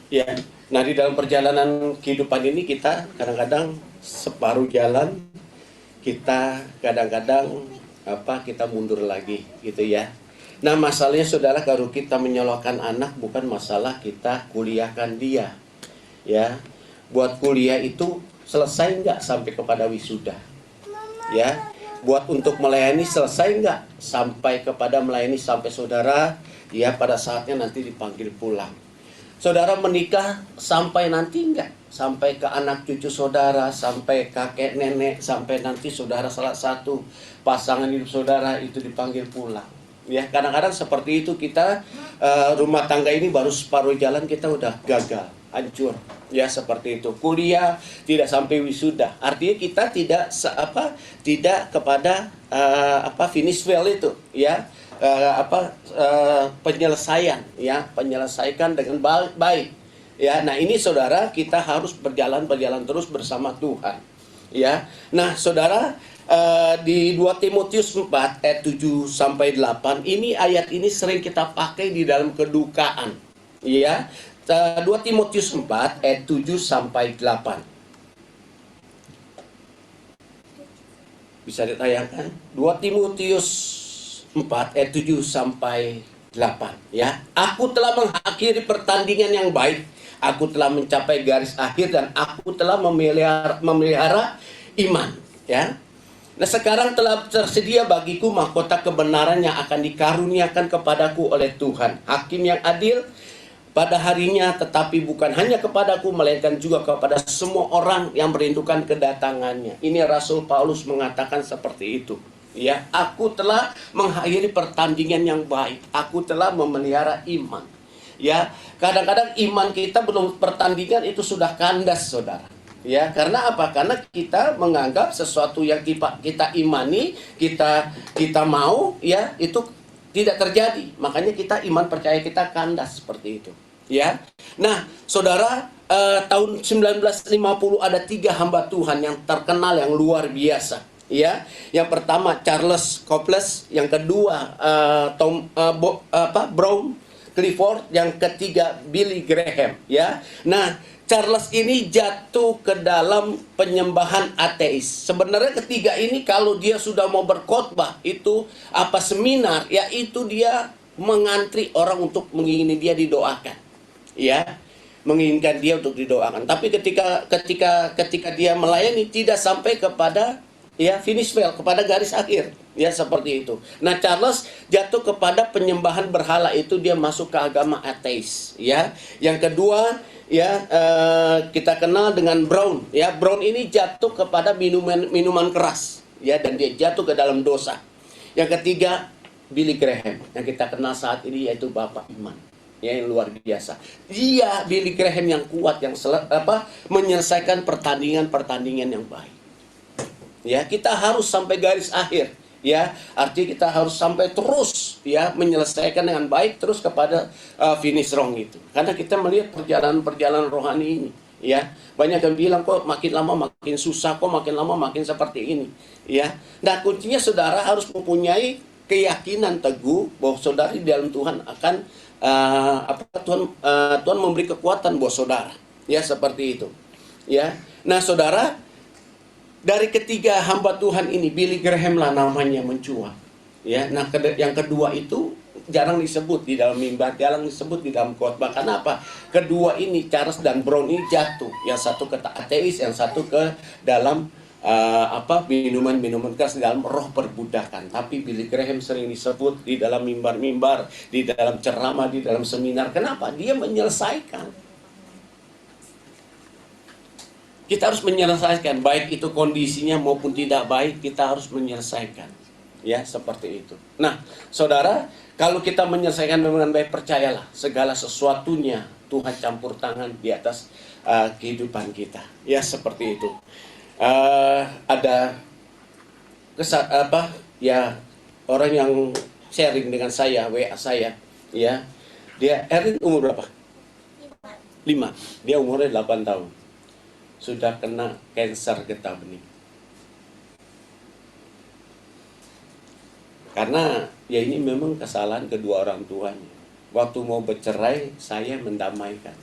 Ya, nah di dalam perjalanan kehidupan ini kita kadang-kadang separuh jalan, kita kadang-kadang kita mundur lagi gitu ya. Nah masalahnya saudara, kalau kita menyolokkan anak bukan masalah kita kuliahkan dia ya. Buat kuliah itu selesai nggak sampai kepada wisuda ya. Buat untuk melayani selesai nggak sampai kepada melayani sampai saudara ya pada saatnya nanti dipanggil pulang. Saudara menikah sampai nanti enggak? Sampai ke anak cucu saudara, sampai kakek nenek, sampai nanti saudara salah satu pasangan hidup saudara itu dipanggil pulang. Ya, kadang-kadang seperti itu kita rumah tangga ini baru separuh jalan kita udah gagal, hancur. Ya, seperti itu. Kuliah tidak sampai wisuda. Artinya kita tidak kepada finish well itu, ya. Penyelesaian ya, penyelesaikan dengan baik ya. Nah ini saudara, kita harus berjalan terus bersama Tuhan ya. Nah saudara, di 2 Timotius 4 ayat 7 sampai 8 ini, ayat ini sering kita pakai di dalam kedukaan ya. 2 Timotius 4 ayat 7 sampai 8 bisa ditayangkan. 2 Timotius 4 ayat 7 sampai 8 ya. Aku telah mengakhiri pertandingan yang baik, aku telah mencapai garis akhir, dan aku telah memelihara iman ya. Nah sekarang telah tersedia bagiku mahkota kebenaran yang akan dikaruniakan kepadaku oleh Tuhan, hakim yang adil pada harinya, tetapi bukan hanya kepadaku melainkan juga kepada semua orang yang merindukan kedatangannya. Ini Rasul Paulus mengatakan seperti itu. Ya, aku telah mengakhiri pertandingan yang baik. Aku telah memelihara iman. Ya, kadang-kadang iman kita belum pertandingan itu sudah kandas, saudara. Ya, karena apa? Karena kita menganggap sesuatu yang kita imani, kita mau, ya, itu tidak terjadi. Makanya kita iman percaya kita kandas seperti itu. Ya. Nah, saudara, tahun 1950 ada 3 hamba Tuhan yang terkenal, yang luar biasa. Ya, yang pertama Charles Copless, yang kedua Brown Clifford, yang ketiga Billy Graham. Ya, nah Charles ini jatuh ke dalam penyembahan ateis. Sebenarnya ketiga ini kalau dia sudah mau berkhotbah itu seminar, yaitu dia mengantri orang untuk mengingini dia didoakan. Ya, menginginkan dia untuk didoakan. Tapi ketika dia melayani tidak sampai kepada finish well, kepada garis akhir, ya seperti itu. Nah Charles jatuh kepada penyembahan berhala, itu dia masuk ke agama ateis, ya. Yang kedua, kita kenal dengan Brown, ya. Brown ini jatuh kepada minuman keras, ya, dan dia jatuh ke dalam dosa. Yang ketiga, Billy Graham, yang kita kenal saat ini, yaitu Bapak Iman, ya, yang luar biasa. Dia Billy Graham yang kuat, yang menyelesaikan pertandingan yang baik. Ya, kita harus sampai garis akhir, ya. Artinya kita harus sampai terus, ya, menyelesaikan dengan baik terus kepada finish wrong itu. Karena kita melihat perjalanan rohani ini, ya. Banyak yang bilang kok makin lama makin susah, kok makin lama makin seperti ini, ya. Nah, kuncinya saudara harus mempunyai keyakinan teguh bahwa saudara di dalam Tuhan akan Tuhan memberi kekuatan buat saudara, ya, seperti itu, ya. Nah, saudara, dari ketiga hamba Tuhan ini, Billy Graham lah namanya mencuat. Ya, nah yang kedua itu jarang disebut di dalam mimbar, jarang disebut di dalam khotbah. Karena apa? Kedua ini, Charles dan Brown ini jatuh. Yang satu ke ateis, yang satu ke dalam minuman keras, dalam roh perbudakan. Tapi Billy Graham sering disebut di dalam mimbar-mimbar, di dalam ceramah, di dalam seminar. Kenapa? Dia menyelesaikan. Kita harus menyelesaikan, baik itu kondisinya maupun tidak baik, kita harus menyelesaikan. Ya, seperti itu. Nah, saudara, kalau kita menyelesaikan dengan baik, percayalah, segala sesuatunya Tuhan campur tangan di atas kehidupan kita. Ya, seperti itu. Ada orang yang sharing dengan saya, WA saya, ya. Dia, Erin umur berapa? 5. Dia umurnya 8 tahun. Sudah kena kanker getah bening. Karena ya ini memang kesalahan kedua orang tuanya. Waktu mau bercerai, saya mendamaikan.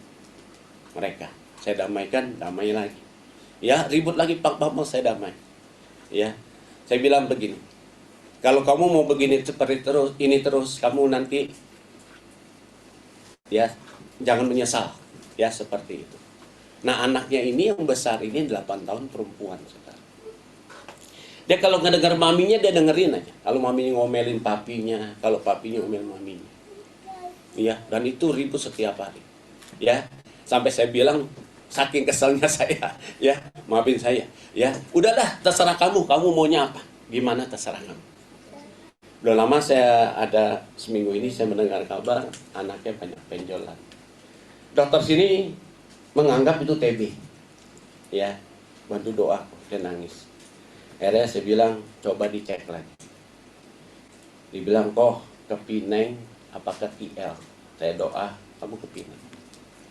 mereka. Saya damaikan, damai lagi. Ya, ribut lagi, Pak Bambang, saya damai. Ya, saya bilang begini, kalau kamu mau begini seperti terus, ini terus, kamu nanti ya jangan menyesal. Ya, seperti itu. Nah, anaknya ini yang besar ini 8 tahun, perempuan, saudara. Dia kalau ngedengar maminya, dia dengerin aja. Kalau maminya ngomelin papinya, kalau papinya ngomelin maminya. Ya, dan itu ribut setiap hari. Ya, sampai saya bilang, saking keselnya saya, ya, maafin saya. Ya, udahlah, terserah kamu maunya apa. Gimana, terserah kamu. Udah lama saya ada, seminggu ini saya mendengar kabar anaknya banyak benjolan. Dokter sini menganggap itu TB. Ya, bantu doa, dia nangis. Akhirnya saya bilang, coba dicek lagi. Dibilang, kok ke Pineng, apakah TL? Saya doa, kamu ke Pineng.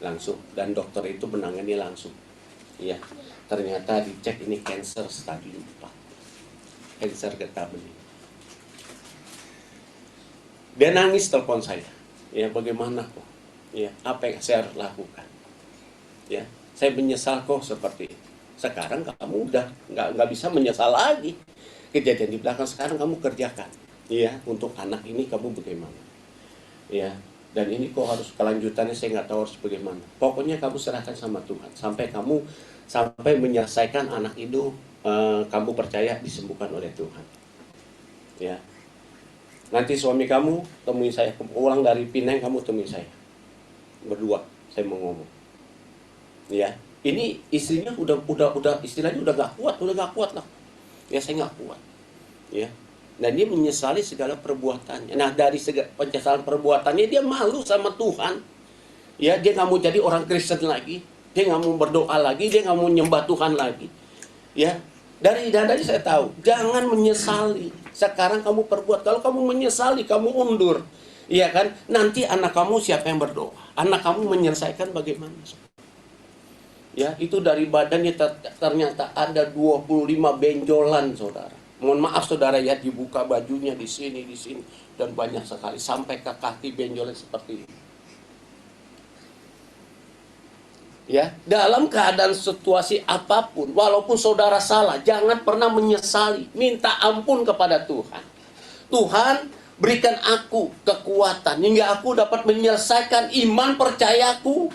Langsung, dan dokter itu menangani langsung. Iya, ternyata dicek ini cancer stadium 4. Cancer getah bening. Dia nangis telepon saya. Ya, bagaimana kok? Ya, apa yang saya harus lakukan? Ya, saya menyesal kok seperti itu. Sekarang kamu udah nggak bisa menyesal lagi. Kejadian di belakang sekarang kamu kerjakan. Ya, untuk anak ini kamu bagaimana? Ya, dan ini kok harus kelanjutannya saya nggak tahu harus bagaimana. Pokoknya kamu serahkan sama Tuhan sampai menyelesaikan anak itu, kamu percaya disembuhkan oleh Tuhan. Ya, nanti suami kamu temuin saya, pulang dari Pinang kamu temuin saya, berdua saya mau ngomong. Ya, ini istrinya udah istilahnya udah gak kuat lah. Ya, saya nggak kuat. Ya. Dan dia menyesali segala perbuatannya. Nah, dari segala penyesalan perbuatannya dia malu sama Tuhan. Ya, dia nggak mau jadi orang Kristen lagi. Dia nggak mau berdoa lagi. Dia nggak mau nyembah Tuhan lagi. Ya, dari saya tahu. Jangan menyesali. Sekarang kamu perbuat. Kalau kamu menyesali, kamu undur. Iya kan? Nanti anak kamu siapa yang berdoa? Anak kamu menyelesaikan bagaimana? Ya, itu dari badannya ternyata ada 25 benjolan, saudara. Mohon maaf saudara ya, dibuka bajunya di sini dan banyak sekali sampai ke kaki benjolan seperti ini. Ya, dalam keadaan situasi apapun, walaupun saudara salah, jangan pernah menyesali, minta ampun kepada Tuhan. Tuhan, berikan aku kekuatan hingga aku dapat menyelesaikan iman percayaku.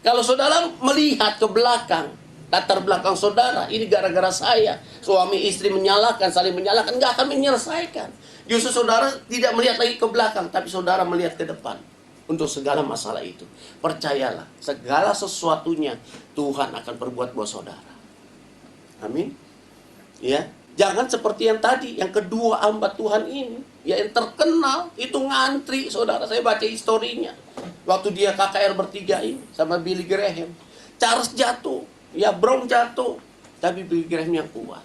Kalau saudara melihat ke belakang, latar belakang saudara, ini gara-gara saya, suami istri saling menyalahkan, nggak akan menyelesaikan. Justru saudara tidak melihat lagi ke belakang, tapi saudara melihat ke depan untuk segala masalah itu. Percayalah, segala sesuatunya Tuhan akan berbuat buat saudara. Amin. Ya, jangan seperti yang tadi, yang kedua hamba Tuhan ini, ya yang terkenal itu ngantri, saudara. Saya baca historinya. Waktu dia KKR bertiga ini sama Billy Graham, Charles jatuh. Ya, Brown jatuh, tapi Billy Graham yang kuat.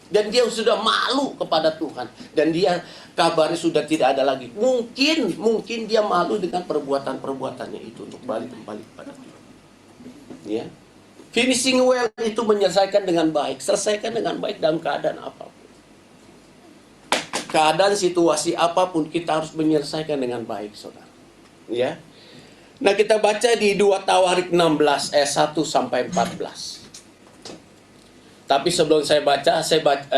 Dan dia sudah malu kepada Tuhan. Dan dia kabarnya sudah tidak ada lagi. Mungkin dia malu dengan perbuatan-perbuatannya itu untuk balik kembali kepada Tuhan. Ya. Finishing well itu menyelesaikan dengan baik. Selesaikan dengan baik dalam keadaan apapun. Keadaan situasi apapun kita harus menyelesaikan dengan baik, saudara. Ya. Nah, kita baca di 2 Tawarik 16 ayat 1 sampai 14. Tapi sebelum saya baca,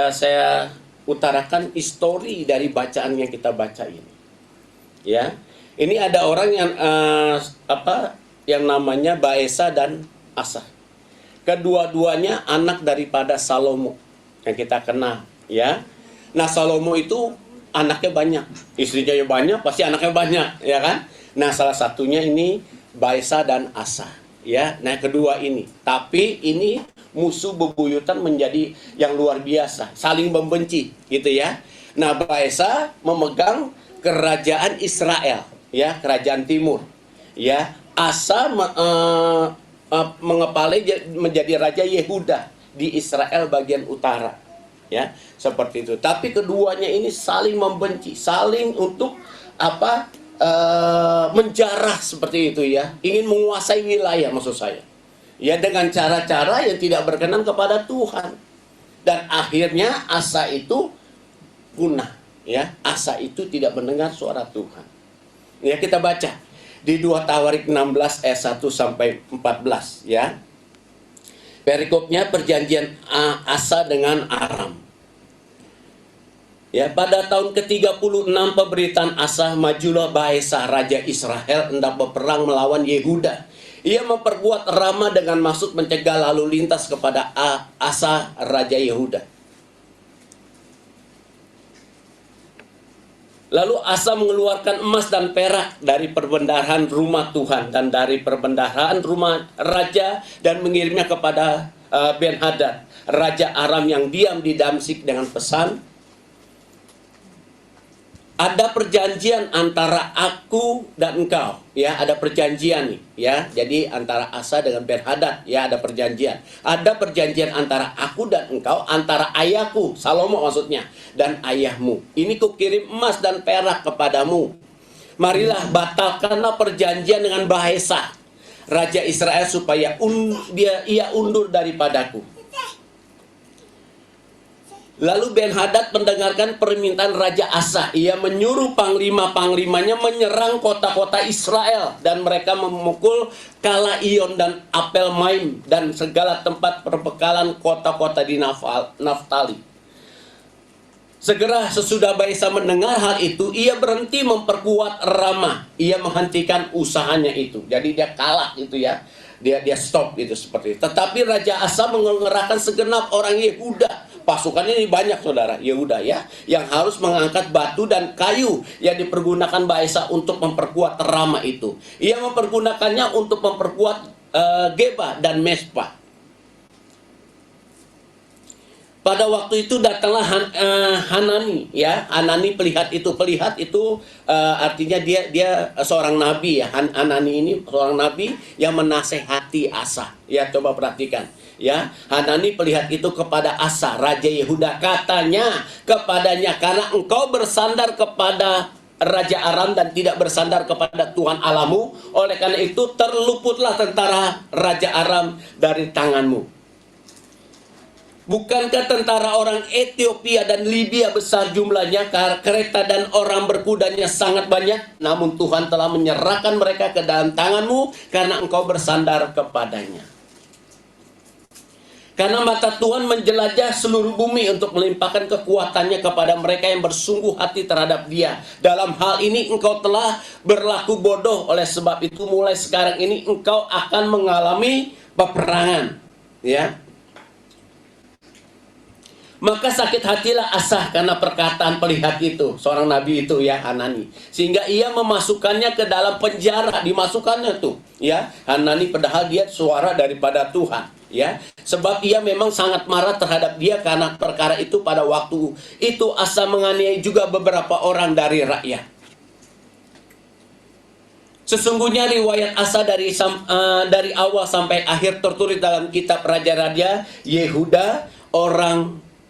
saya utarakan histori dari bacaan yang kita baca ini. Ya. Ini ada orang yang yang namanya Baesa dan Asa. Kedua-duanya anak daripada Salomo yang kita kenal, ya. Nah, Salomo itu anaknya banyak, istrinya ya banyak, pasti anaknya banyak, ya kan? Nah, salah satunya ini Baesa dan Asa, ya. Nah, kedua ini, tapi ini musuh bebuyutan menjadi yang luar biasa, saling membenci, gitu ya. Nah, Baesa memegang kerajaan Israel, ya, kerajaan timur, ya. Asa mengepalai menjadi raja Yehuda di Israel bagian utara, ya, seperti itu. Tapi keduanya ini saling membenci, saling untuk menjarah seperti itu, ya, ingin menguasai wilayah, maksud saya, ya, dengan cara-cara yang tidak berkenan kepada Tuhan. Dan akhirnya Asa itu punah, ya. Asa itu tidak mendengar suara Tuhan. Ya, kita baca di 2 Tawarik 16 ayat 1 sampai 14 ya. Perikopnya perjanjian Asa dengan Aram. Ya, pada tahun ke-36 pemerintahan Asa, majulah Baesa raja Israel hendak berperang melawan Yehuda. Ia memperkuat Rama dengan maksud mencegah lalu lintas kepada Asa raja Yehuda. Lalu Asa mengeluarkan emas dan perak dari perbendaharaan rumah Tuhan dan dari perbendaharaan rumah raja dan mengirimnya kepada Ben-Hadad, raja Aram yang diam di Damsyik dengan pesan, ada perjanjian antara aku dan engkau, ya, ada perjanjian nih, ya. Jadi antara Asa dengan Ben-Hadad, ya, ada perjanjian. Ada perjanjian antara aku dan engkau, antara ayahku, Salomo maksudnya, dan ayahmu. Ini kukirim emas dan perak kepadamu. Marilah batalkanlah perjanjian dengan Baesa, raja Israel, supaya ia undur daripadaku. Lalu Ben-Hadad mendengarkan permintaan Raja Asa. Ia menyuruh panglima-panglimanya menyerang kota-kota Israel, dan mereka memukul Kalaion dan Apel Maim dan segala tempat perbekalan kota-kota di Naftali. Segera sesudah Baesa mendengar hal itu, ia berhenti memperkuat Rama. Ia menghentikan usahanya itu. Jadi dia kalah gitu ya. Dia stop gitu seperti itu. Tetapi Raja Asa mengerahkan segenap orang Yehuda. Pasukannya ini banyak, saudara, Yehuda ya, yang harus mengangkat batu dan kayu yang dipergunakan Baesa untuk memperkuat Rama itu. Ia mempergunakannya untuk memperkuat Geba dan Mespa. Pada waktu itu datanglah Hanani, ya. Hanani pelihat itu artinya dia seorang nabi ya. Hanani ini seorang nabi yang menasehati Asa. Ya, coba perhatikan. Ya, Hanani pelihat itu kepada Asa, raja Yehuda, katanya kepadanya, karena engkau bersandar kepada Raja Aram dan tidak bersandar kepada Tuhan Allahmu, oleh karena itu terluputlah tentara Raja Aram dari tanganmu. Bukankah tentara orang Ethiopia dan Libya besar jumlahnya, kereta dan orang berkudanya sangat banyak, namun Tuhan telah menyerahkan mereka ke dalam tanganmu karena engkau bersandar kepadanya. Karena mata Tuhan menjelajah seluruh bumi untuk melimpahkan kekuatannya kepada mereka yang bersungguh hati terhadap Dia. Dalam hal ini engkau telah berlaku bodoh, oleh sebab itu mulai sekarang ini engkau akan mengalami peperangan. Ya. Maka sakit hatilah Asa karena perkataan pelihat itu, seorang nabi itu ya, Hanani, sehingga ia memasukkannya ke dalam penjara, dimasukkannya tuh ya, Hanani, padahal dia suara daripada Tuhan ya, sebab ia memang sangat marah terhadap dia karena perkara itu. Pada waktu itu Asa menganiaya juga beberapa orang dari rakyat. Sesungguhnya riwayat Asa dari awal sampai akhir tertulis dalam kitab Raja-Raja Yehuda,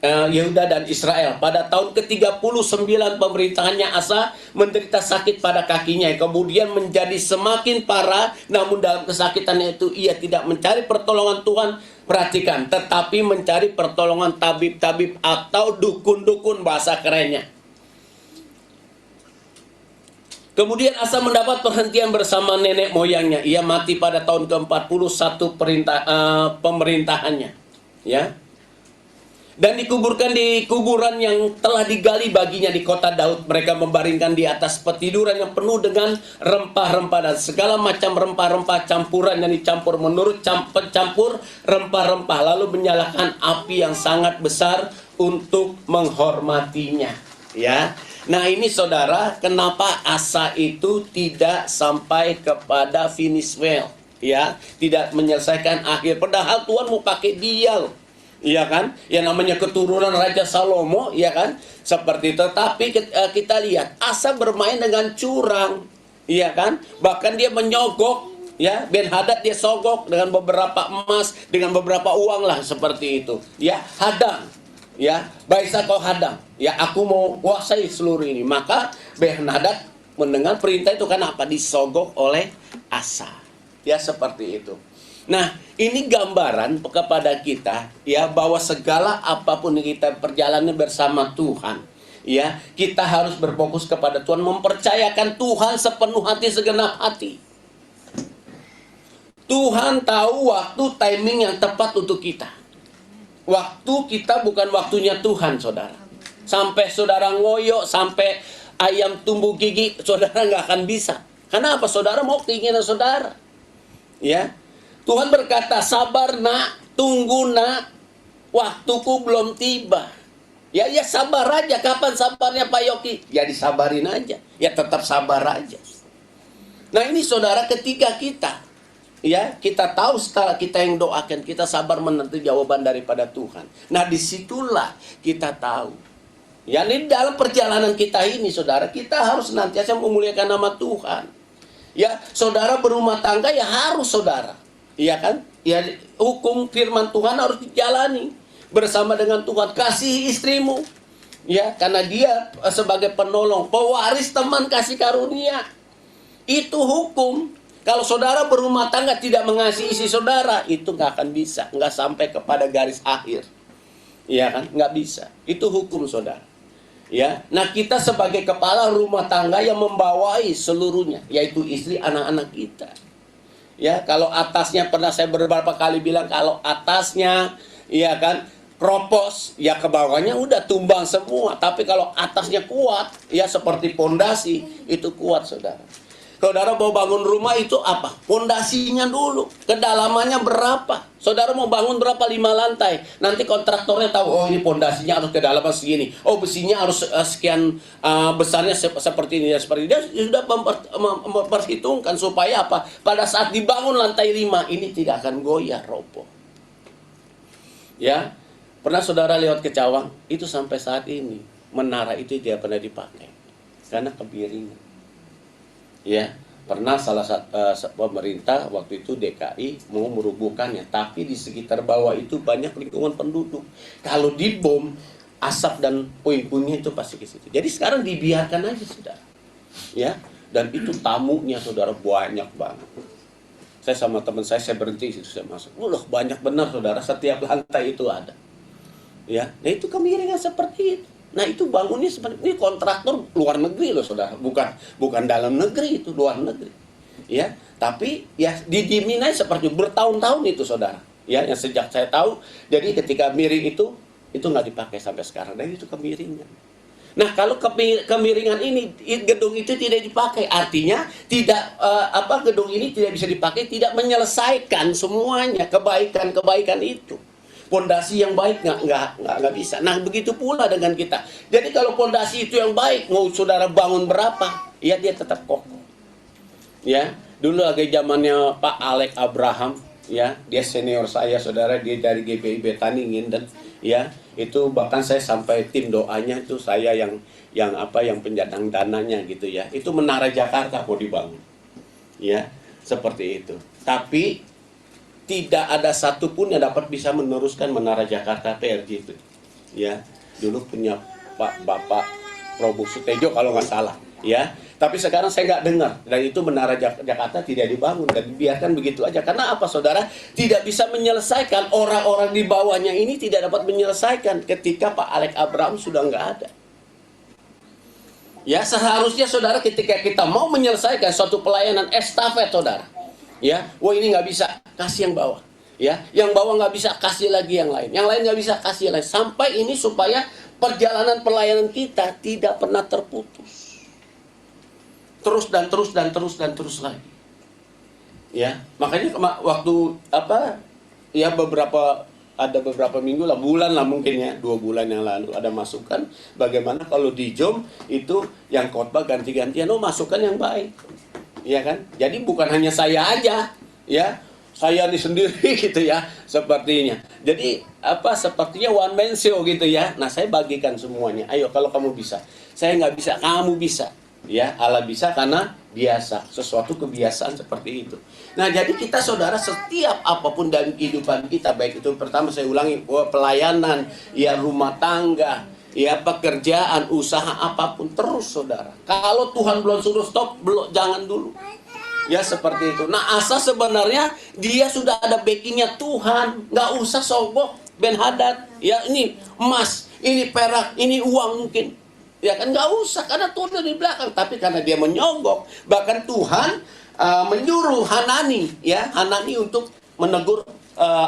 Yehuda dan Israel. Pada tahun ke-39 pemerintahannya, Asa menderita sakit pada kakinya, kemudian menjadi semakin parah. Namun dalam kesakitannya itu ia tidak mencari pertolongan Tuhan, perhatikan, tetapi mencari pertolongan tabib-tabib atau dukun-dukun, bahasa kerennya. Kemudian Asa mendapat perhentian bersama nenek moyangnya. Ia mati pada tahun ke-41 pemerintahannya, ya. Dan dikuburkan di kuburan yang telah digali baginya di kota Daud. Mereka membaringkan di atas petiduran yang penuh dengan rempah-rempah dan segala macam rempah-rempah campuran yang dicampur menurut pencampur rempah-rempah, lalu menyalakan api yang sangat besar untuk menghormatinya. Ya, nah ini saudara, kenapa Asa itu tidak sampai kepada finish well, ya, tidak menyelesaikan akhir, padahal Tuhan mau pakai dia loh. Iya kan? Yang namanya keturunan Raja Salomo, iya kan? Seperti itu. Tapi kita lihat Asa bermain dengan curang, iya kan? Bahkan dia menyogok, ya, Ben-Hadad dia sogok dengan beberapa emas, dengan beberapa uang lah, seperti itu. Ya, hadang. Ya, Baesa kau hadang. Ya, aku mau kuasai seluruh ini. Maka Ben-Hadad mendengar perintah itu, kenapa disogok oleh Asa. Ya, seperti itu. Nah, ini gambaran kepada kita ya, bahwa segala apapun kita perjalanan bersama Tuhan, Ya, kita harus berfokus kepada Tuhan, mempercayakan Tuhan sepenuh hati, segenap hati. Tuhan tahu waktu, timing yang tepat untuk kita. Waktu kita bukan waktunya Tuhan, saudara. Sampai saudara ngoyo, sampai ayam tumbuh gigi, saudara nggak akan bisa. Karena apa? Saudara mau keinginan saudara. Ya, Tuhan berkata, sabar nak, tunggu nak, waktuku belum tiba. Ya sabar aja. Kapan sabarnya Pak Yoki? Ya disabarin aja. Ya tetap sabar aja. Nah ini saudara, ketika kita, ya kita tahu setelah kita yang doakan, kita sabar menanti jawaban daripada Tuhan. Nah disitulah kita tahu. Ya ini dalam perjalanan kita ini saudara, kita harus senantiasa memuliakan nama Tuhan. Ya saudara berumah tangga ya harus saudara. Iya kan? Ya hukum firman Tuhan harus dijalani bersama dengan Tuhan. Kasih istrimu. Ya karena dia sebagai penolong, pewaris teman kasih karunia. Itu hukum. Kalau saudara berumah tangga tidak mengasihi isi saudara, itu nggak akan bisa, nggak sampai kepada garis akhir, ya kan? Nggak bisa. Itu hukum saudara. Ya, nah kita sebagai kepala rumah tangga yang membawai seluruhnya, yaitu istri, anak-anak kita. Ya, kalau atasnya pernah saya beberapa kali bilang, kalau atasnya, ya kan, kropos, ya ke bawahnya udah tumbang semua. Tapi kalau atasnya kuat, ya seperti pondasi, itu kuat saudara. Saudara mau bangun rumah itu apa? Pondasinya dulu. Kedalamannya berapa? Saudara mau bangun berapa? 5 lantai. Nanti kontraktornya tahu, oh ini pondasinya harus kedalaman segini. Oh besinya harus sekian besarnya seperti ini. Seperti dia sudah memperhitungkan supaya apa? Pada saat dibangun lantai 5 ini tidak akan goyah, roboh. Ya, pernah saudara lewat ke Cawang? Itu sampai saat ini menara itu tidak pernah dipakai karena kemiringan. Ya, pernah salah satu pemerintah waktu itu DKI mau merubuhkannya, tapi di sekitar bawah itu banyak lingkungan penduduk. Kalau dibom, asap dan puing-puingnya itu pasti ke situ. Jadi sekarang dibiarkan aja saudara. Ya, dan itu tamunya saudara banyak banget. Saya sama teman saya berhenti situ, saya masuk. Loh, banyak benar saudara, setiap lantai itu ada. Ya, nah itu kemiringan seperti itu. Nah itu bangunnya seperti ini, kontraktor luar negeri loh saudara, bukan dalam negeri, itu luar negeri. Ya, tapi ya didiminai seperti bertahun-tahun itu saudara. Ya, yang sejak saya tahu, jadi ketika miring itu nggak dipakai sampai sekarang. Dan itu kemiringan. Nah kalau kemiringan ini gedung itu tidak dipakai, artinya tidak gedung ini tidak bisa dipakai, tidak menyelesaikan semuanya kebaikan itu. Pondasi yang baik nggak bisa. Nah begitu pula dengan kita. Jadi kalau pondasi itu yang baik, mau saudara bangun berapa, ya dia tetap kokoh. Ya, dulu lagi zamannya Pak Alex Abraham, ya dia senior saya saudara, dia dari GPIB Taningan, dan ya itu bahkan saya sampai tim doanya itu saya yang penjatang dananya gitu ya. Itu Menara Jakarta mau dibangun, ya seperti itu. Tapi tidak ada satupun yang dapat bisa meneruskan Menara Jakarta PRJ itu. Ya, dulu punya Bapak Prabowo Sutejo kalau nggak salah. Ya, tapi sekarang saya nggak dengar. Dan itu Menara Jakarta tidak dibangun dan dibiarkan begitu aja. Karena apa saudara? Tidak bisa menyelesaikan, orang-orang di bawahnya ini tidak dapat menyelesaikan ketika Pak Alex Abraham sudah nggak ada. Ya, seharusnya saudara ketika kita mau menyelesaikan suatu pelayanan estafet saudara. Ya, wah ini nggak bisa, kasih yang bawah. Ya, yang bawah nggak bisa, kasih lagi yang lain. Yang lain nggak bisa, kasih yang lain. Sampai ini supaya perjalanan pelayanan kita tidak pernah terputus. Terus dan terus dan terus dan terus lagi. Ya, makanya waktu ya ada beberapa minggu lah, bulan lah mungkin ya, 2 bulan yang lalu ada masukan bagaimana kalau di JOM itu yang khotbah ganti-gantian, masukan yang baik. Ya kan? Jadi bukan hanya saya aja, ya. Saya ini sendiri gitu ya, sepertinya. Jadi sepertinya one man show gitu ya. Nah, saya bagikan semuanya. Ayo kalau kamu bisa. Saya nggak bisa, kamu bisa. Ya, Allah bisa karena biasa. Sesuatu kebiasaan seperti itu. Nah, jadi kita saudara setiap apapun dalam kehidupan kita, baik itu pertama saya ulangi, pelayanan, ya rumah tangga, ya pekerjaan, usaha apapun, terus saudara. Kalau Tuhan belum suruh stop, jangan dulu. Ya seperti itu. Nah Asa sebenarnya dia sudah ada backingnya Tuhan. Nggak usah sogok Ben Hadad. Ya ini emas, ini perak, ini uang mungkin. Ya kan nggak usah, karena Tuhan di belakang. Tapi karena dia menyogok, bahkan Tuhan menyuruh Hanani, ya, Hanani untuk menegur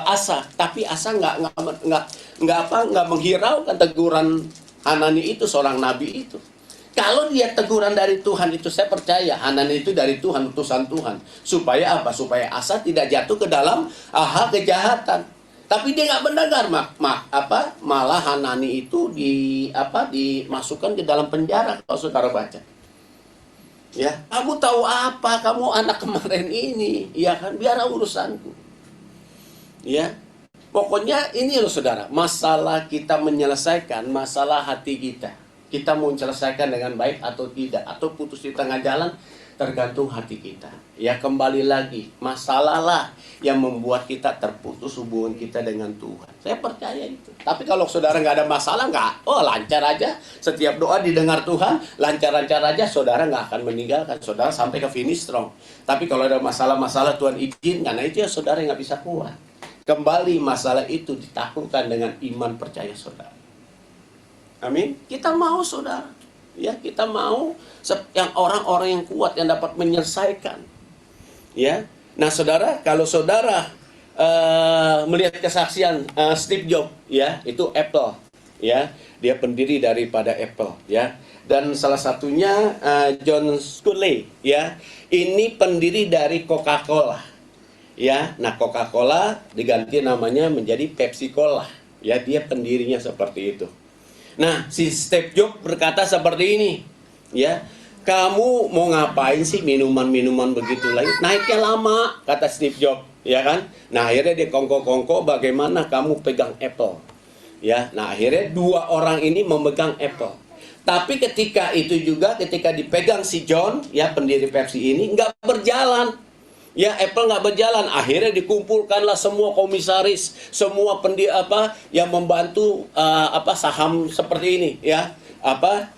Asa. Tapi Asa nggak menghiraukan teguran Hanani itu, seorang nabi itu. Kalau dia teguran dari Tuhan itu, saya percaya Hanani itu dari Tuhan, utusan Tuhan. Supaya apa? Supaya Asa tidak jatuh ke dalam hal kejahatan. Tapi dia nggak mendengar, malah Hanani itu dimasukkan ke dalam penjara. Kalau saudara baca, ya, kamu tahu apa? Kamu anak kemarin ini, ya kan? Biar urusanku, ya. Pokoknya ini loh saudara, masalah kita menyelesaikan masalah hati kita. Kita mau selesaikan dengan baik atau tidak, atau putus di tengah jalan, tergantung hati kita. Ya, kembali lagi, masalah lah yang membuat kita terputus hubungan kita dengan Tuhan. Saya percaya itu. Tapi kalau saudara nggak ada masalah, lancar aja. Setiap doa didengar Tuhan, lancar-lancar aja, saudara nggak akan meninggalkan. Saudara sampai ke finish strong. Tapi kalau ada masalah-masalah Tuhan izinkan, nah itu ya saudara yang nggak bisa kuat. Kembali masalah itu ditaklukkan dengan iman percaya saudara. Amin. Kita mau saudara, ya, kita mau yang orang-orang yang kuat yang dapat menyelesaikan, ya. Nah saudara, kalau saudara melihat kesaksian Steve Jobs, ya, itu Apple, ya, dia pendiri daripada Apple, ya, dan salah satunya John Sculley, ya, ini pendiri dari Coca-Cola, ya. Nah Coca-Cola diganti namanya menjadi Pepsi-Cola, ya, dia pendirinya seperti itu. Nah, si Steve Jobs berkata seperti ini, ya, kamu mau ngapain sih minuman-minuman begitu lagi? Naiknya lama, kata Steve Jobs, ya kan? Nah, akhirnya dia kongko-kongko, bagaimana kamu pegang Apple, ya. Nah, akhirnya dua orang ini memegang Apple. Tapi ketika itu juga, ketika dipegang si John, ya, pendiri Pepsi ini, nggak berjalan. Ya, Apple nggak berjalan. Akhirnya dikumpulkanlah semua komisaris, semua yang membantu saham seperti ini, ya, Apple.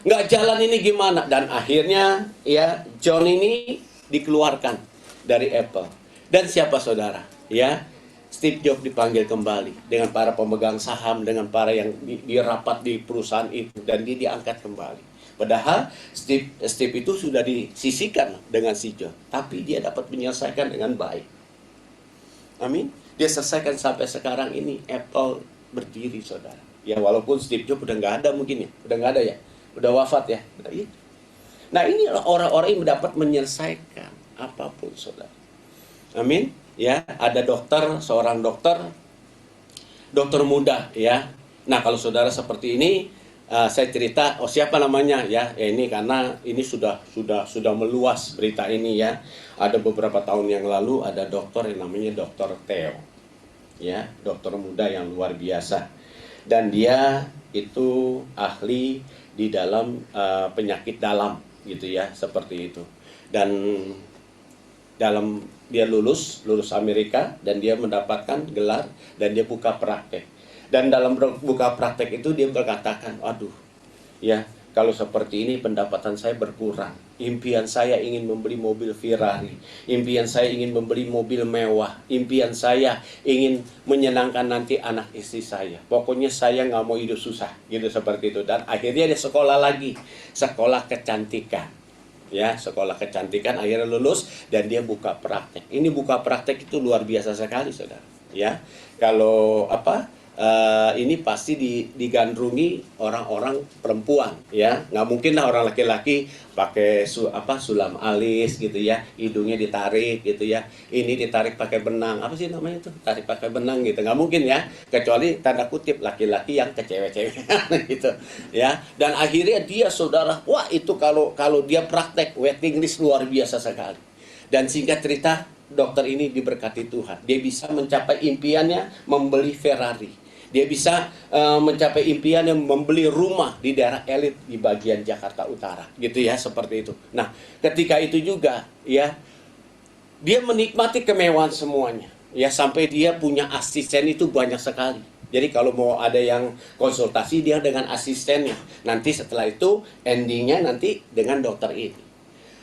Nggak jalan ini gimana? Dan akhirnya, ya, John ini dikeluarkan dari Apple. Dan siapa saudara? Ya, Steve Jobs dipanggil kembali dengan para pemegang saham, dengan para yang dirapat di perusahaan itu, dan dia diangkat kembali. Padahal Steve itu sudah disisihkan dengan si John, tapi dia dapat menyelesaikan dengan baik. Amin. Dia selesaikan sampai sekarang ini Apple berdiri, saudara. Ya, walaupun Steve Jobs udah nggak ada mungkin ya, udah nggak ada ya, udah wafat ya. Nah, ini orang-orang yang dapat menyelesaikan apapun, saudara. Amin. Ya, ada seorang dokter muda, ya. Nah, kalau saudara seperti ini, saya cerita, siapa namanya, ya, ini karena ini sudah meluas berita ini, ya. Ada beberapa tahun yang lalu ada dokter yang namanya Dokter Theo, ya, dokter muda yang luar biasa, dan dia itu ahli di dalam penyakit dalam, gitu ya, seperti itu. Dan dia lulus Amerika, dan dia mendapatkan gelar, dan dia buka praktek. Dan dalam buka praktek itu dia berkatakan, aduh, ya, kalau seperti ini pendapatan saya berkurang. Impian saya ingin membeli mobil Ferrari. Impian saya ingin membeli mobil mewah. Impian saya ingin menyenangkan nanti anak istri saya. Pokoknya saya nggak mau hidup susah, gitu, seperti itu. Dan akhirnya dia sekolah lagi, sekolah kecantikan. Ya, sekolah kecantikan, akhirnya lulus, dan dia buka praktek. Ini buka praktek itu luar biasa sekali, saudara. Ya, kalau ini pasti digandrungi orang-orang perempuan, ya, nggak mungkin lah orang laki-laki pakai sulam alis, gitu ya, hidungnya ditarik, gitu ya, ini ditarik pakai benang, apa sih namanya itu, tarik pakai benang, gitu, nggak mungkin ya, kecuali tanda kutip laki-laki yang kecewek-cewekan, gitu, ya. Dan akhirnya dia, saudara, wah, itu kalau dia praktek waiting list luar biasa sekali. Dan singkat cerita, dokter ini diberkati Tuhan, dia bisa mencapai impiannya membeli Ferrari. Dia bisa mencapai impian yang membeli rumah di daerah elit di bagian Jakarta Utara, gitu ya, seperti itu. Nah, ketika itu juga, ya, dia menikmati kemewahan semuanya, ya, sampai dia punya asisten itu banyak sekali. Jadi kalau mau ada yang konsultasi, dia dengan asistennya. Nanti setelah itu endingnya nanti dengan dokter ini.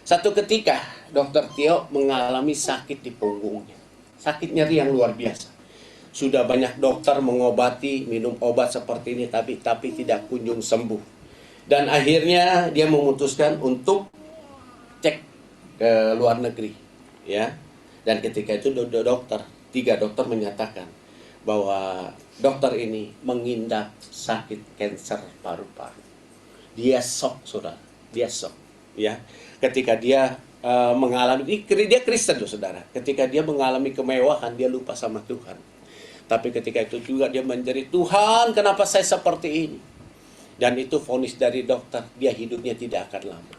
Satu ketika Dokter Theo mengalami sakit di punggungnya, sakit nyeri yang luar biasa. Sudah banyak dokter mengobati, minum obat seperti ini, tapi tidak kunjung sembuh. Dan akhirnya dia memutuskan untuk cek ke luar negeri, ya. Dan ketika itu tiga dokter menyatakan bahwa dokter ini mengidap sakit kanker paru-paru. Dia shock, saudara. Dia shock, ya. Ketika dia mengalami, dia Kristen loh, saudara. Ketika dia mengalami kemewahan, dia lupa sama Tuhan. Tapi ketika itu juga dia menjerit, Tuhan, kenapa saya seperti ini? Dan itu vonis dari dokter, dia hidupnya tidak akan lama.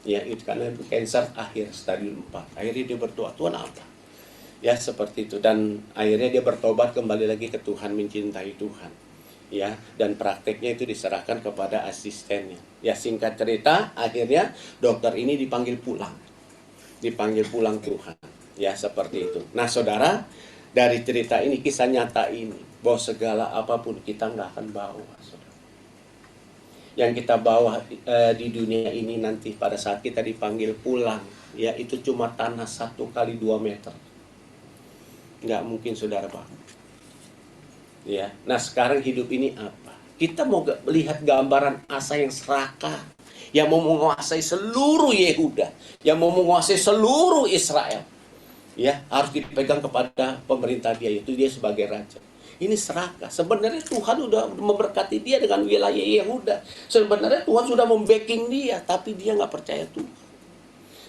Ya, itu karena itu kanker akhir stadium 4. Akhirnya dia berdoa, Tuhan apa? Ya, seperti itu. Dan akhirnya dia bertobat kembali lagi ke Tuhan, mencintai Tuhan. Ya, dan prakteknya itu diserahkan kepada asistennya. Ya, singkat cerita, akhirnya dokter ini dipanggil pulang. Dipanggil pulang Tuhan. Ya, seperti itu. Nah, saudara, dari cerita ini, kisah nyata ini, bahwa segala apapun kita nggak akan bawa, saudara. Yang kita bawa di dunia ini nanti pada saat kita dipanggil pulang, ya itu cuma tanah 1 kali 2 meter. Nggak mungkin, saudara, Pak. Ya, nah sekarang hidup ini apa? Kita mau melihat gambaran Asa yang serakah, yang mau menguasai seluruh Yehuda, yang mau menguasai seluruh Israel. Ya, harus dipegang kepada pemerintah dia, itu dia sebagai raja. Ini serakah. Sebenarnya Tuhan sudah memberkati dia dengan wilayah Yehuda. Sebenarnya Tuhan sudah membacking dia, tapi dia nggak percaya Tuhan.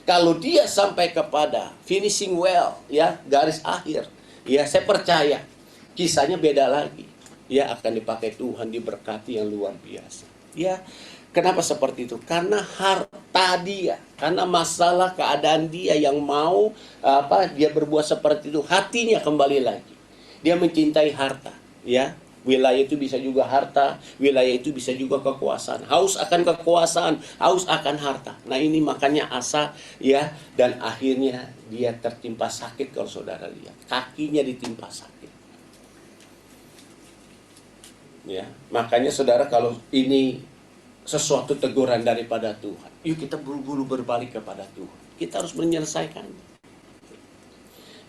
Kalau dia sampai kepada finishing well, ya garis akhir, ya saya percaya kisahnya beda lagi. Ya akan dipakai Tuhan, diberkati yang luar biasa. Ya. Kenapa seperti itu? Karena harta dia, karena masalah keadaan dia yang mau dia berbuat seperti itu, hatinya kembali lagi. Dia mencintai harta, ya. Wilayah itu bisa juga harta, wilayah itu bisa juga kekuasaan. Haus akan kekuasaan, haus akan harta. Nah, ini makanya Asa, ya, dan akhirnya dia tertimpa sakit kalau saudara lihat. Kakinya ditimpa sakit. Ya, makanya saudara kalau ini sesuatu teguran daripada Tuhan, yuk kita buru-buru berbalik kepada Tuhan. Kita harus menyelesaikannya.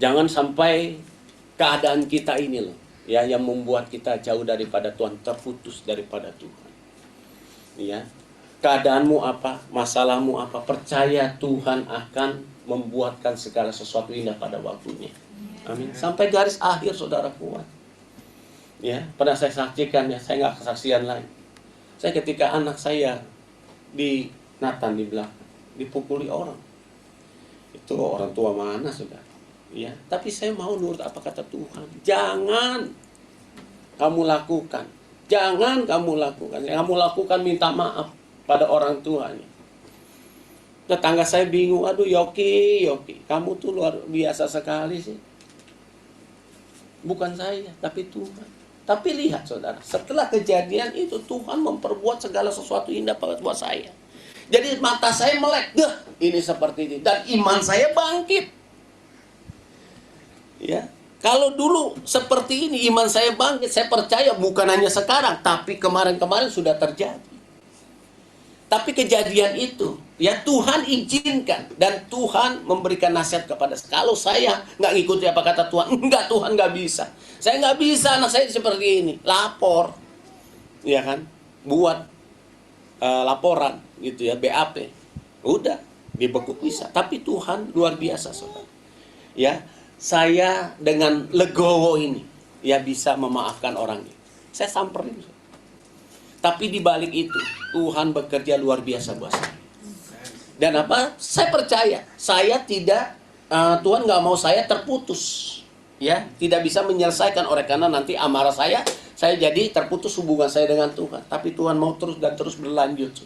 Jangan sampai keadaan kita ini loh, ya, yang membuat kita jauh daripada Tuhan, terputus daripada Tuhan. Ya, keadaanmu apa, masalahmu apa, percaya Tuhan akan membuatkan segala sesuatu indah pada waktunya. Amin. Sampai garis akhir, saudara kuat. Ya, pernah saya saksikan, ya, saya nggak kesaksian lagi. Saya ketika anak saya di Nathan di belakang dipukuli orang, itu orang tua mana, saudara? Ya, tapi saya mau nurut apa kata Tuhan. Jangan kamu lakukan, jangan kamu lakukan. Yang kamu lakukan minta maaf pada orang tuanya. Tetangga saya bingung, aduh Yoki, kamu tuh luar biasa sekali sih. Bukan saya, tapi Tuhan. Tapi lihat, saudara, setelah kejadian itu Tuhan memperbuat segala sesuatu indah buat saya. Jadi mata saya melek, ini seperti ini, dan iman saya bangkit. Ya, kalau dulu seperti ini iman saya bangkit, saya percaya bukan hanya sekarang, tapi kemarin-kemarin sudah terjadi. Tapi kejadian itu, ya Tuhan izinkan, dan Tuhan memberikan nasihat kepada saya. Kalau saya nggak ngikuti apa kata Tuhan, enggak, Tuhan nggak bisa. Saya nggak bisa anak saya seperti ini. Lapor, ya kan, buat laporan gitu ya, BAP. Udah, dibekuk bisa. Tapi Tuhan luar biasa, saudara. Ya, saya dengan legowo ini, ya bisa memaafkan orang ini. Saya samperin, saudara. Tapi di balik itu Tuhan bekerja luar biasa buat saya. Dan apa? Saya percaya, saya tidak Tuhan nggak mau saya terputus, ya, tidak bisa menyelesaikan oleh karena nanti amarah saya jadi terputus hubungan saya dengan Tuhan. Tapi Tuhan mau terus dan terus berlanjut.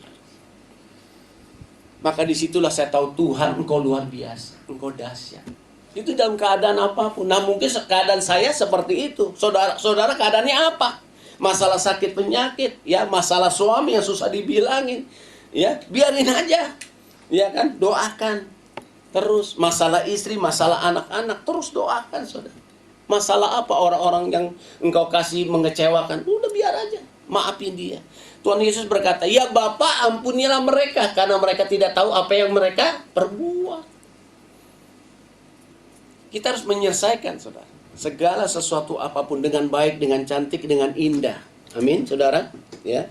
Maka disitulah saya tahu Tuhan, Engkau luar biasa, Engkau dahsyat. Itu dalam keadaan apapun. Nah mungkin keadaan saya seperti itu. Saudara keadaannya apa? Masalah sakit penyakit, ya, masalah suami yang susah dibilangin, ya, biarin aja, ya kan, doakan terus. Masalah istri, masalah anak-anak, terus doakan, saudara. Masalah apa orang-orang yang engkau kasih mengecewakan, udah biar aja, maafin dia. Tuhan Yesus berkata, ya Bapa ampunilah mereka karena mereka tidak tahu apa yang mereka perbuat. Kita harus menyelesaikan, saudara. segala sesuatu apapun dengan baik, dengan cantik, dengan indah. Amin, saudara. Ya.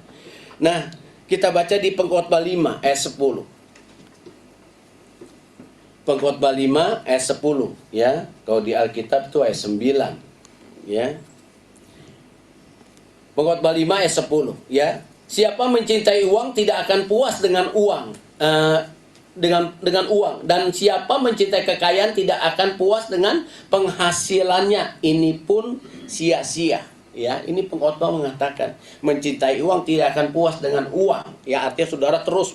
Nah, kita baca di Pengkhotbah 5 ayat 10. Pengkhotbah 5 ayat 10, ya. Kalau di Alkitab itu ayat 9, ya. Pengkhotbah 5 ayat 10, ya. Siapa mencintai uang tidak akan puas dengan uang. Dengan uang, dan siapa mencintai kekayaan tidak akan puas dengan penghasilannya, ini pun sia-sia. Ya, ini pengkhotbah mengatakan mencintai uang tidak akan puas dengan uang. Ya, artinya saudara terus,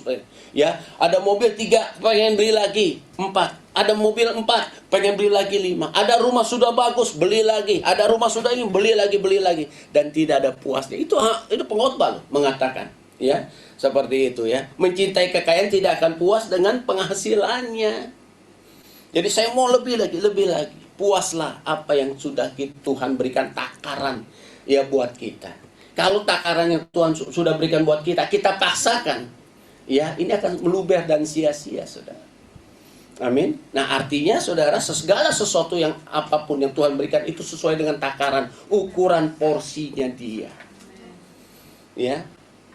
ya, ada mobil 3 pengen beli lagi 4, ada mobil 4 pengen beli lagi 5, ada rumah sudah bagus beli lagi, ada rumah sudah ini beli lagi, dan tidak ada puasnya. Itu pengkhotbah mengatakan, ya, seperti itu, ya. Mencintai kekayaan tidak akan puas dengan penghasilannya. Jadi saya mau lebih lagi. Puaslah apa yang sudah Tuhan berikan takaran, ya, buat kita. Kalau takaran yang Tuhan sudah berikan buat kita, kita paksakan, ya, ini akan meluber dan sia-sia, saudara. Amin. Nah, artinya saudara, segala sesuatu yang apapun yang Tuhan berikan itu sesuai dengan takaran, ukuran porsinya dia. Ya.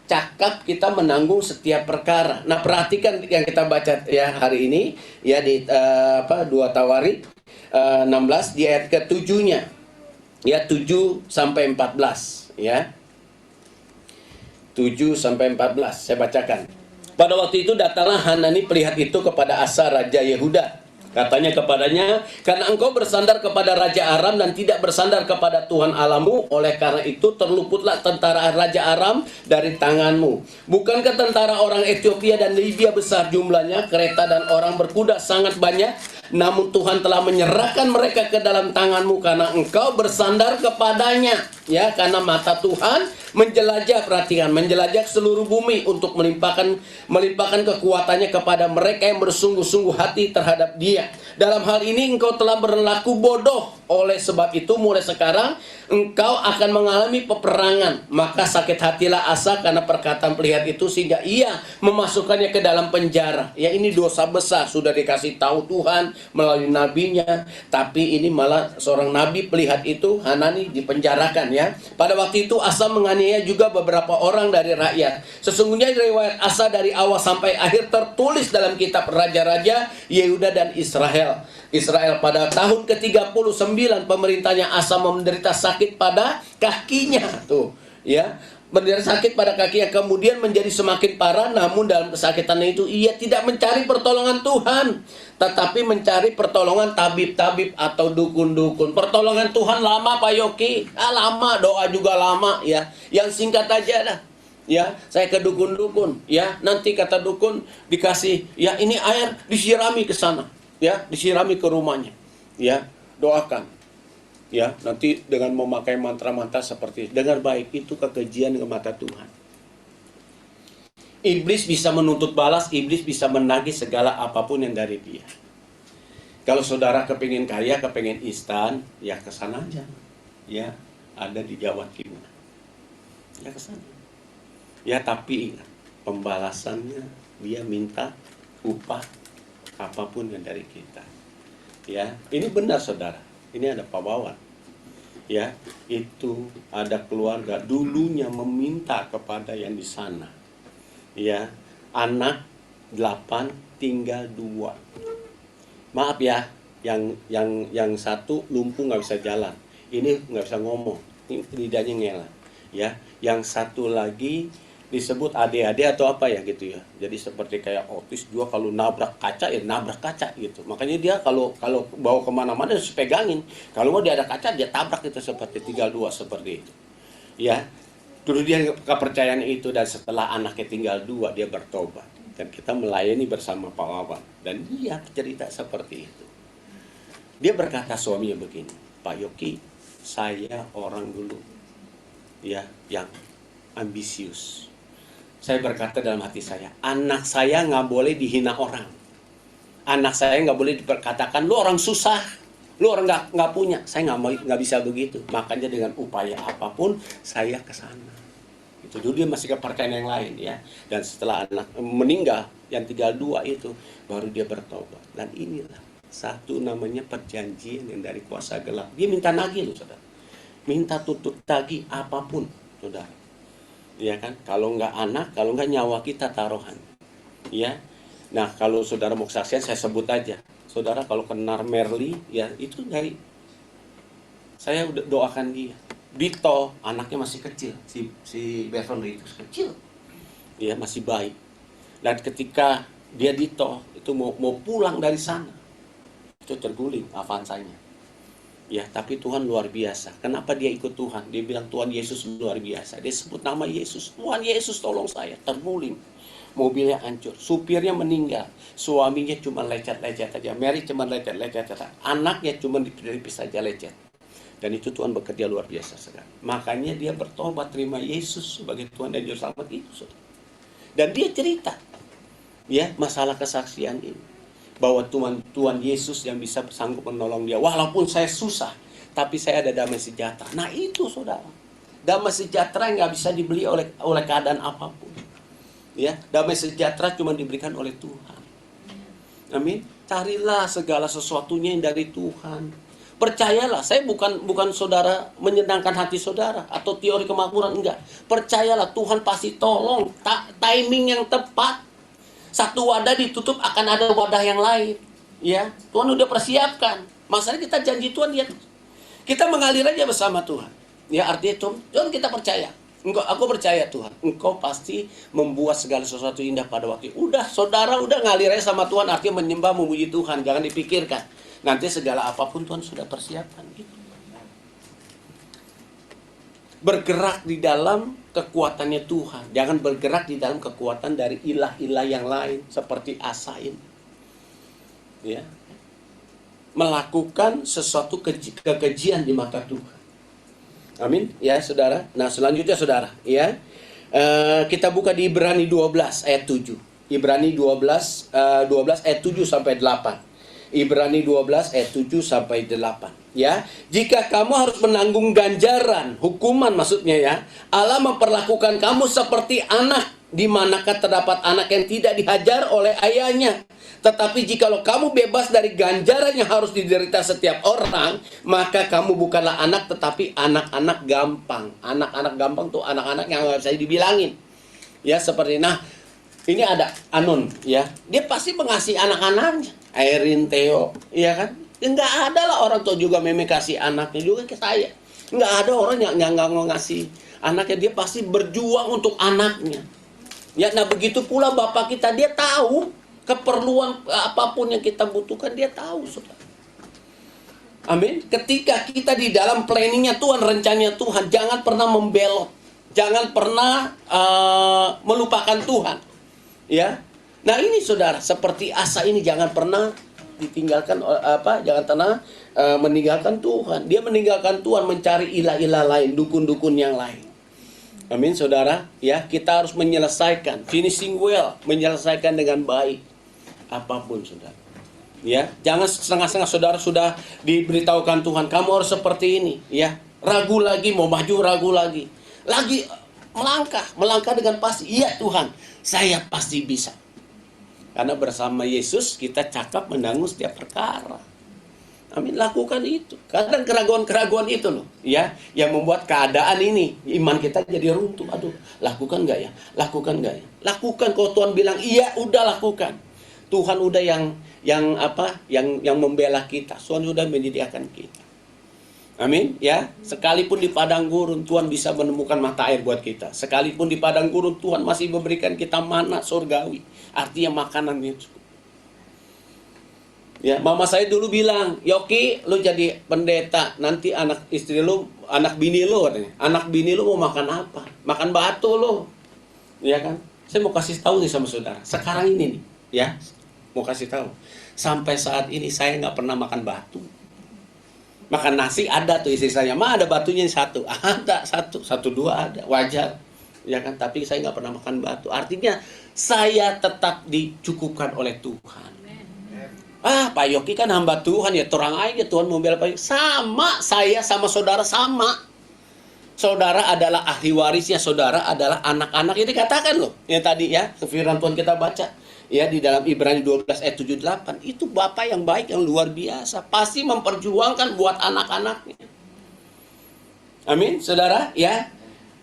Cakap kita menanggung setiap perkara. Nah, perhatikan yang kita baca, ya, hari ini, ya, di 2 Tawarik 16 di ayat ke-7-nya. Ya, 7 sampai 14, ya. 7 sampai 14 saya bacakan. Pada waktu itu datanglah Hanani pelihat itu kepada Asa raja Yehuda. Katanya kepadanya, karena engkau bersandar kepada Raja Aram dan tidak bersandar kepada Tuhan Allahmu, oleh karena itu terluputlah tentara Raja Aram dari tanganmu. Bukankah tentara orang Ethiopia dan Libya besar jumlahnya, kereta dan orang berkuda sangat banyak? Namun Tuhan telah menyerahkan mereka ke dalam tanganmu karena engkau bersandar kepadanya. Ya, karena mata Tuhan menjelajah, perhatikan, menjelajah seluruh bumi untuk melimpahkan kekuatannya kepada mereka yang bersungguh-sungguh hati terhadap Dia. Dalam hal ini engkau telah berlaku bodoh. Oleh sebab itu mulai sekarang engkau akan mengalami peperangan. Maka sakit hatilah Asa karena perkataan pelihat itu, sehingga ia memasukkannya ke dalam penjara. Ya, ini dosa besar, sudah dikasih tahu Tuhan melalui nabinya, tapi ini malah seorang nabi pelihat itu, Hanani, dipenjarakan, ya. Pada waktu itu Asa menganiaya juga beberapa orang dari rakyat. Sesungguhnya riwayat Asa dari awal sampai akhir tertulis dalam kitab Raja-Raja Yehuda dan Israel. Pada tahun ke-39 pemerintahnya Asa menderita sakit pada kakinya, tuh, ya. Menderita sakit pada kakinya, kemudian menjadi semakin parah. Namun dalam kesakitannya itu ia tidak mencari pertolongan Tuhan, tetapi mencari pertolongan tabib-tabib atau dukun-dukun. Pertolongan Tuhan lama, Pak Yoki, lama. Doa juga lama, ya. Yang singkat aja dah, ya. Saya ke dukun-dukun, ya. Nanti kata dukun dikasih, ya, ini air disirami ke sana, ya, disirami ke rumahnya, ya, doakan, ya, nanti dengan memakai mantra-mantra seperti itu. Dengar baik, itu kekejian ke mata Tuhan. Iblis bisa menuntut balas, iblis bisa menagih segala apapun yang dari dia. Kalau saudara kepingin kaya, kepingin instan, ya ke sana aja, ya, ada di Jawa Timur, ya, ke sana, ya. Tapi ingat, pembalasannya dia minta upah apapun yang dari kita, ya. Ini benar, saudara. Ini ada Pak Wawan, ya. Itu ada keluarga dulunya meminta kepada yang di sana, ya, anak 8 tinggal 2. Maaf ya, yang satu lumpuh nggak bisa jalan, ini nggak bisa ngomong, ini lidahnya ngelah, ya. Yang satu lagi disebut ADHD atau apa ya gitu, ya. Jadi seperti kayak autis juga, kalau nabrak kaca ya nabrak kaca gitu. Makanya dia kalau bawa kemana-mana harus pegangin. Kalau mau dia ada kaca dia tabrak itu, seperti tinggal 2 seperti itu. Ya, dulu dia kepercayaan itu, dan setelah anaknya tinggal 2 dia bertobat. Dan kita melayani bersama Pak Wawan, dan dia cerita seperti itu. Dia berkata suaminya begini, Pak Yoki, saya orang dulu, ya, yang ambisius. Saya berkata dalam hati saya, anak saya nggak boleh dihina orang. Anak saya nggak boleh diperkatakan, lu orang susah, lu orang nggak punya. Saya nggak bisa begitu. Makanya dengan upaya apapun, saya ke sana. Itu dulu dia masih kepercayaan yang lain, ya. Dan setelah anak meninggal, yang tinggal 2 itu, baru dia bertobat. Dan inilah Satu namanya perjanjian yang dari kuasa gelap. Dia minta nagih loh, saudara. Minta tutup tagih apapun, saudara. Ya kan? Kalau nggak anak, kalau nggak nyawa kita taruhan. Ya. Nah, kalau saudara mau kesaksian, saya sebut aja. Saudara kalau kenal Merly, ya itu dari saya udah doakan dia. Dito, anaknya masih kecil, si Beverly itu kecil. Ya, masih bayi. Dan ketika dia Dito itu mau pulang dari sana, itu terguling Avanzanya. Ya, tapi Tuhan luar biasa. Kenapa dia ikut Tuhan? Dia bilang Tuhan Yesus luar biasa. Dia sebut nama Yesus. Tuhan Yesus tolong saya. Terguling. Mobilnya hancur. Supirnya meninggal. Suaminya cuma lecet-lecet aja. Mary cuma lecet-lecet aja. Anaknya cuma dipis aja lecet. Dan itu Tuhan bekerja luar biasa sekali. Makanya dia bertobat terima Yesus sebagai Tuhan dan Juru Selamat itu. Dan dia cerita. Ya, masalah kesaksian ini. Bahwa Tuhan Yesus yang bisa sanggup menolong dia. Walaupun saya susah, tapi saya ada damai sejahtera. Nah itu saudara. Damai sejahtera yang gak bisa dibeli oleh keadaan apapun. Ya, damai sejahtera cuma diberikan oleh Tuhan. Amin. Carilah segala sesuatunya yang dari Tuhan. Percayalah, saya bukan saudara menyenangkan hati saudara atau teori kemakmuran, enggak. Percayalah Tuhan pasti tolong. Timing yang tepat. Satu wadah ditutup akan ada wadah yang lain. Ya, Tuhan udah persiapkan. Masalahnya kita janji Tuhan ya. Kita mengalir aja bersama Tuhan. Ya, artinya Tuhan kita percaya. Aku percaya Tuhan. Engkau pasti membuat segala sesuatu indah pada waktu. Saudara udah ngalir aja sama Tuhan, artinya menyembah memuji Tuhan. Jangan dipikirkan. Nanti segala apapun Tuhan sudah persiapkan. Gitu. Bergerak di dalam kekuatannya Tuhan. Jangan bergerak di dalam kekuatan dari ilah-ilah yang lain. Seperti Asain. Ya. Melakukan sesuatu kekejian di mata Tuhan. Amin. Ya saudara. Nah selanjutnya saudara. Ya. Kita buka di Ibrani 12 ayat 7. Ibrani 12 ayat 7 sampai 8. Ibrani 12 ayat 7 sampai 8. Ya, jika kamu harus menanggung ganjaran, hukuman maksudnya ya, Allah memperlakukan kamu seperti anak, di manakah terdapat anak yang tidak dihajar oleh ayahnya. Tetapi jikalau kamu bebas dari ganjaran yang harus diderita setiap orang, maka kamu bukanlah anak tetapi anak-anak gampang. Anak-anak gampang tuh anak-anak yang nggak bisa dibilangin. Ya, seperti ini ada Anon ya, dia pasti mengasihi anak-anaknya. Airin, Theo, iya kan? Ya nggak ada lah orang tua juga memang kasih anaknya juga ke saya. Nggak ada orang yang nggak ngasih anaknya, dia pasti berjuang untuk anaknya. Ya, nah begitu pula Bapak kita, dia tahu keperluan apapun yang kita butuhkan, dia tahu, saudara. Amin. Ketika kita di dalam planningnya Tuhan, rencananya Tuhan, jangan pernah membelot, jangan pernah melupakan Tuhan. Ya. Nah ini saudara, seperti Asa ini jangan pernah ditinggalkan jangan pernah meninggalkan Tuhan. Dia meninggalkan Tuhan mencari ilah-ilah lain, dukun-dukun yang lain. Amin saudara, ya kita harus menyelesaikan, finishing well, menyelesaikan dengan baik apapun saudara. Ya, jangan setengah-setengah. Saudara sudah diberitahukan Tuhan, kamu harus seperti ini, ya. Ragu lagi, mau maju ragu lagi. Lagi melangkah dengan pasti, iya Tuhan, saya pasti bisa. Karena bersama Yesus kita cakap menanggung setiap perkara. Amin, lakukan itu. Kadang keraguan-keraguan itu loh, ya, yang membuat keadaan ini iman kita jadi runtuh. Aduh, lakukan nggak ya? Lakukan nggak ya? Lakukan. Kalau Tuhan bilang iya, udah lakukan. Tuhan udah yang membela kita. Tuhan sudah menyediakan kita. Amin, ya. Sekalipun di padang gurun Tuhan bisa menemukan mata air buat kita. Sekalipun di padang gurun Tuhan masih memberikan kita mana surgawi. Artinya makanan itu. Ya, mama saya dulu bilang, "Yoki, lu jadi pendeta, nanti anak bini lu katanya. Anak bini lu mau makan apa? Makan batu lu." Ya kan? Saya mau kasih tahu nih sama saudara. Sekarang ini nih, ya. Mau kasih tahu. Sampai saat ini saya nggak pernah makan batu. Makan nasi ada tuh istri saya, "Ma, ada batunya satu." Ada, satu dua ada, wajar. Ya kan, tapi saya nggak pernah makan batu. Artinya saya tetap dicukupkan oleh Tuhan. Pak Yoki kan hamba Tuhan, ya terang aja Tuhan membela Pak Yoki. Sama, saya sama saudara sama. Saudara adalah ahli warisnya, saudara adalah anak-anak. Ini katakan loh, yang tadi ya, firman Tuhan kita baca. Ya, di dalam Ibrani 12 ayat 78, itu bapak yang baik, yang luar biasa, pasti memperjuangkan buat anak-anaknya. Amin, saudara, ya.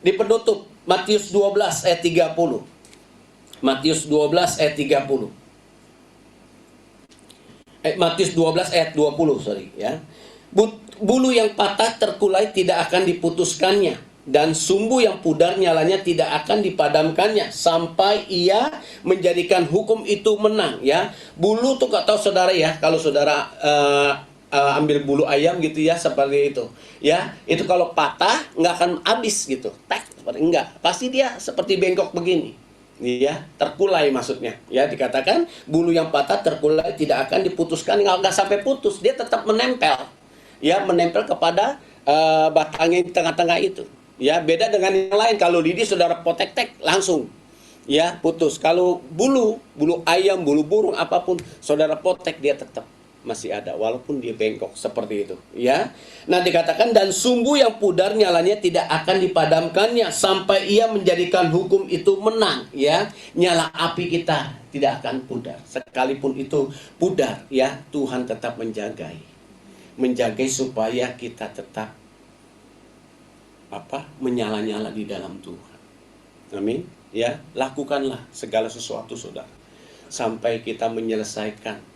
Di penutup, Matius 12 ayat 30. Matius 12 ayat 30. Matius 12 ayat 20, sorry, ya. Bulu yang patah terkulai tidak akan diputuskannya, dan sumbu yang pudar nyalanya tidak akan dipadamkannya, sampai ia menjadikan hukum itu menang, ya. Bulu tuh, gak tahu saudara ya, kalau saudara ambil bulu ayam gitu ya, seperti itu, ya, itu kalau patah nggak akan habis gitu, enggak, pasti dia seperti bengkok begini, ya, terkulai maksudnya, ya. Dikatakan bulu yang patah terkulai tidak akan diputuskan, nggak sampai putus, dia tetap menempel, ya, menempel kepada batangnya di tengah-tengah itu, ya. Beda dengan yang lain, kalau lidi saudara potek-tek langsung, ya, putus. Kalau bulu ayam, bulu burung, apapun saudara potek, dia tetap masih ada walaupun dia bengkok, seperti itu, ya. Nah, dikatakan dan sumbu yang pudar nyalanya tidak akan dipadamkannya sampai ia menjadikan hukum itu menang, ya. Nyala api kita tidak akan pudar, sekalipun itu pudar, ya, Tuhan tetap menjagai supaya kita tetap menyala-nyala di dalam Tuhan. Amin, ya. Lakukanlah segala sesuatu, saudara, sampai kita menyelesaikan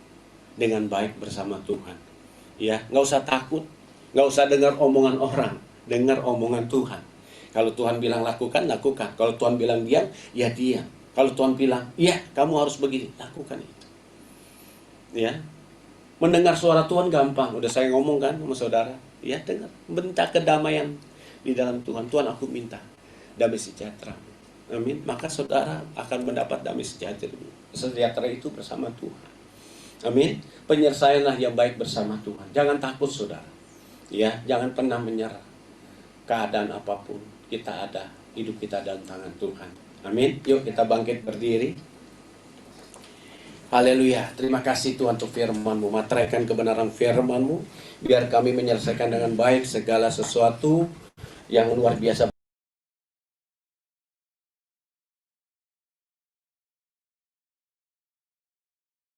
dengan baik bersama Tuhan, ya. Nggak usah takut, nggak usah dengar omongan orang, dengar omongan Tuhan. Kalau Tuhan bilang lakukan, lakukan. Kalau Tuhan bilang diam, ya diam. Kalau Tuhan bilang, ya kamu harus begini, lakukan itu, ya. Mendengar suara Tuhan gampang, udah saya ngomong kan sama saudara, ya, dengar, minta kedamaian di dalam Tuhan. Tuhan, aku minta damai sejahtera. Amin. Maka saudara akan mendapat damai sejahtera itu bersama Tuhan. Amin. Penyelesaianlah yang baik bersama Tuhan. Jangan takut, saudara, ya. Jangan pernah menyerah. Keadaan apapun kita ada, hidup kita dalam tangan Tuhan. Amin. Yuk kita bangkit berdiri. Haleluya. Terima kasih Tuhan untuk firman-Mu. Materaikan kebenaran firman-Mu, biar kami menyelesaikan dengan baik segala sesuatu yang luar biasa